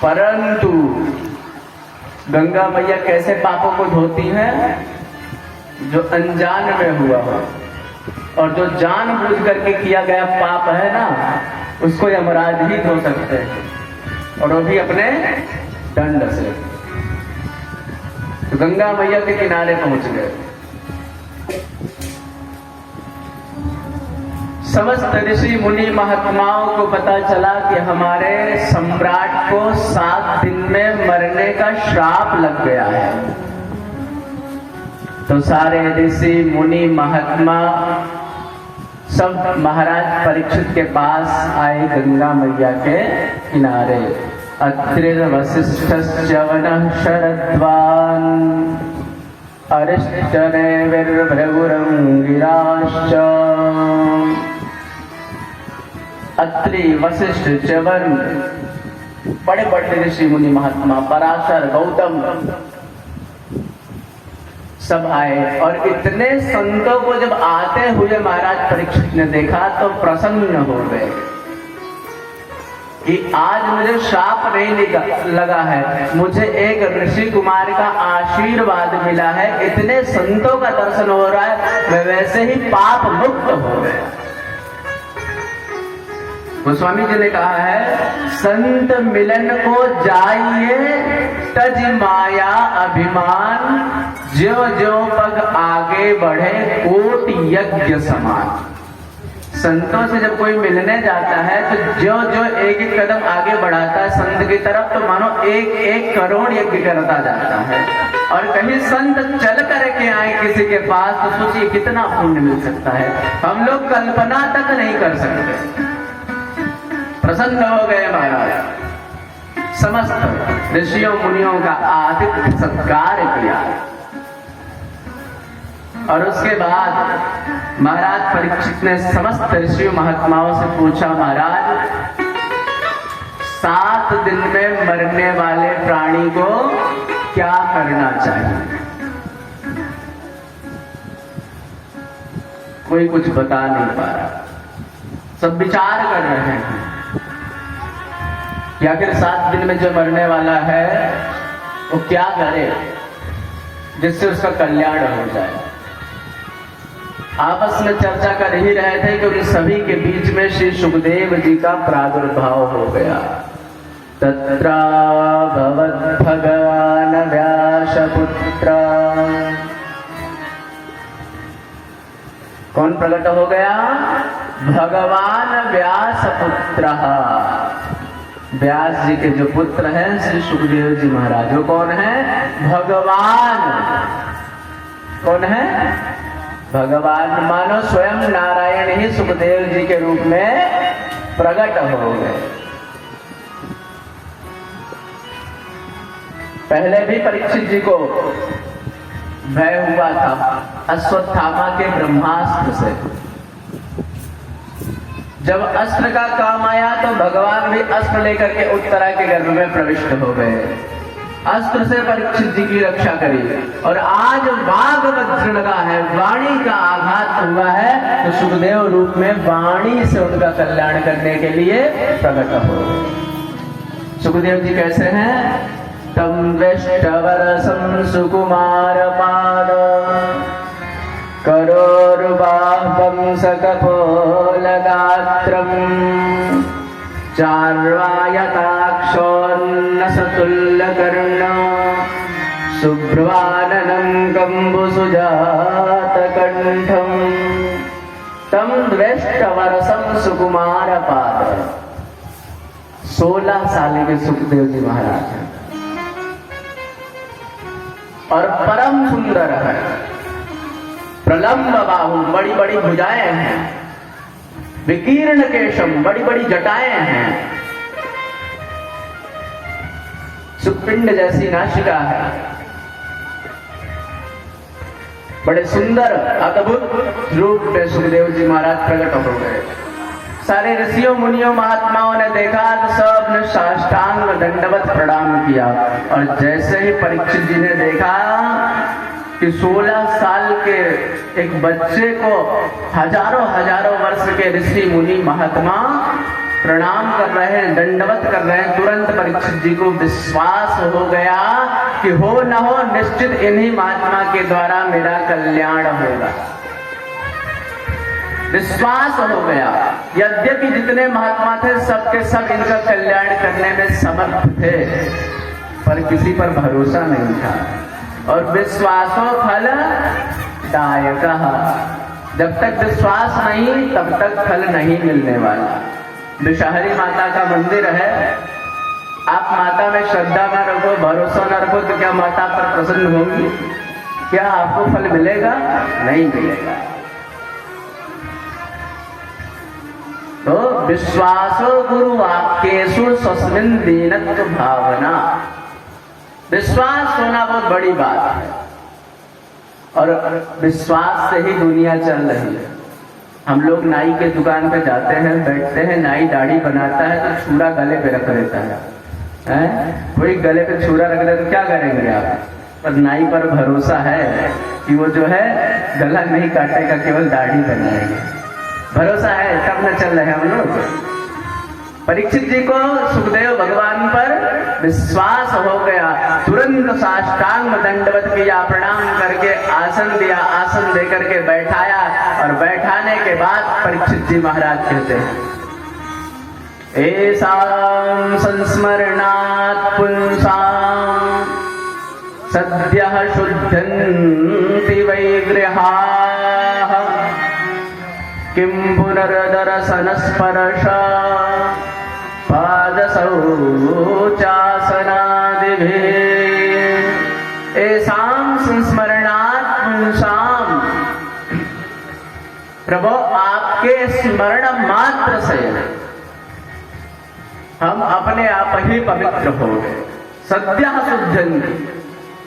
परंतु गंगा मैया कैसे पापों को धोती हैं? जो अनजान में हुआ हो, और जो जानबूझ करके किया गया पाप है ना, उसको यमराज ही धो सकते हैं, और वो भी अपने दंड से। तो गंगा मैया के किनारे पहुंच गए। समस्त ऋषि मुनि महात्माओं को पता चला कि हमारे सम्राट को 7 दिन में मरने का श्राप लग गया है। तो सारे ऋषि मुनि महात्मा सब महाराज परीक्षित के पास आए, गंगा मैया के किनारे। अत्रिर वसिष्ठश्च वनः शरद्वान् अरिष्टनेमिर्भृगुरंगिराश्च। अत्रि वशिष्ठ च्यवन बड़े बड़े ऋषि मुनि महात्मा, पराशर, गौतम सब आए। और इतने संतों को जब आते हुए महाराज परीक्षित ने देखा तो प्रसन्न हो गए कि आज मुझे श्राप नहीं लगा है, मुझे एक ऋषि कुमार का आशीर्वाद मिला है, इतने संतों का दर्शन हो रहा है, मैं वैसे ही पाप मुक्त हो गया। गोस्वामी जी ने कहा है, संत मिलन को जाइए तज माया अभिमान, ज्यों ज्यों पग आगे बढ़े कोटि यज्ञ समान। संतों से जब कोई मिलने जाता है तो ज्यों ज्यों एक एक कदम आगे बढ़ाता है संत की तरफ, तो मानो 1-1 करोड़ यज्ञ करता जाता है। और कहीं संत चल करके आए किसी के पास तो सोचिए कितना पुण्य मिल सकता है, हम लोग कल्पना तक नहीं कर सकते। प्रसन्न हो गए महाराज, समस्त ऋषियों मुनियों का आतिथ्य सत्कार किया। और उसके बाद महाराज परीक्षित ने समस्त ऋषि महात्माओं से पूछा, महाराज 7 दिन में मरने वाले प्राणी को क्या करना चाहिए? कोई कुछ बता नहीं पा रहा, सब विचार कर रहे हैं कि आखिर 7 दिन में जो मरने वाला है वो क्या करे जिससे उसका कल्याण हो जाए। आपस में चर्चा कर ही रहे थे कि उन सभी के बीच में श्री सुखदेव जी का प्रादुर्भाव हो गया। तत्रा भवद् भगवान व्यासपुत्र। कौन प्रकट हो गया? भगवान व्यासपुत्र। व्यास जी के जो पुत्र हैं श्री सुखदेव जी महाराज, वो कौन है? भगवान। कौन है? भगवान। मानो स्वयं नारायण ही सुखदेव जी के रूप में प्रकट हो गए। पहले भी परीक्षित जी को भय हुआ था अश्वत्थामा के ब्रह्मास्त्र से। जब अस्त्र का काम आया तो भगवान भी अस्त्र लेकर के उत्तरा के गर्भ में प्रविष्ट हो गए, अस्त्र से परीक्षित जी की रक्षा करी। और आज वाग वज्र लगा है, वाणी का आघात हुआ है, तो सुखदेव रूप में वाणी से उनका कल्याण करने के लिए प्रकट हो। सुखदेव जी कैसे हैं? तम वेष्टवरसं सुकुमार पाद करोर्बाह्वं सकपोलगात्रम् चार्वायताक्षोन्नसतुल्यकर्ण शुभ्रवाननं कम्बुसुजातकण्ठम् तं द्वेष्टवरसं सुकुमारपाद। 16 साल के सुखदेव जी महाराज हैं और परम सुंदर है। प्रलंब बाहु, बड़ी बड़ी भुजाएं हैं, विकीर्ण केशम, बड़ी बड़ी जटाएं हैं, सुपिंड जैसी नासिका है, बड़े सुंदर अद्भुत रूप में सुखदेव जी महाराज प्रकट हो गए। सारे ऋषियों मुनियों महात्माओं ने देखा तो सब ने साष्टांग दंडवत प्रणाम किया। और जैसे ही परीक्षित जी ने देखा कि 16 साल के एक बच्चे को हजारों हजारों वर्ष के ऋषि मुनि महात्मा प्रणाम कर रहे हैं, दंडवत कर रहे हैं, तुरंत परीक्षित जी को विश्वास हो गया कि हो न हो निश्चित इन्हीं महात्मा के द्वारा मेरा कल्याण होगा। विश्वास हो गया। यद्यपि जितने महात्मा थे सबके सब इनका कल्याण करने में समर्थ थे, पर किसी पर भरोसा नहीं था। और विश्वासो फल दायक, जब तक विश्वास नहीं तब तक फल नहीं मिलने वाला। विषहरी माता का मंदिर है, आप माता में श्रद्धा न रखो, भरोसा न रखो तो क्या माता पर प्रसन्न होगी? क्या आपको फल मिलेगा? नहीं मिलेगा। तो विश्वासो गुरु वाक्येषु स्वस्मिन् दीनत्व भावना, विश्वास होना बहुत बड़ी बात है। और विश्वास से ही दुनिया चल रही है। हम लोग नाई के दुकान पे जाते हैं, बैठते हैं, नाई दाढ़ी बनाता है तो छुरा गले पे रख देता है। कोई गले पे छुरा रख दे तो क्या करेंगे आप? पर नाई पर भरोसा है कि वो जो है गला नहीं काटेगा, केवल दाढ़ी बनाएगा। भरोसा है, तब न चल रहे हम लोग। परीक्षित जी को सुखदेव भगवान पर विश्वास हो गया, तुरंत साष्टांग दंडवत किया, प्रणाम करके आसन दिया, आसन देकर के बैठाया। और बैठाने के बाद परीक्षित जी महाराज कहते हैं, एसां संस्मरणात् पुंसां सद्यः शुद्धन्ति वै गृहाः, किं पुनर्दर्शन स्पर्श पादशौचासनादिभिः। एसां संस्मरणात् पुंसां, प्रभु आपके स्मरण मात्र से हम अपने आप ही पवित्र हो गए। सद्यः शुद्धन्ति,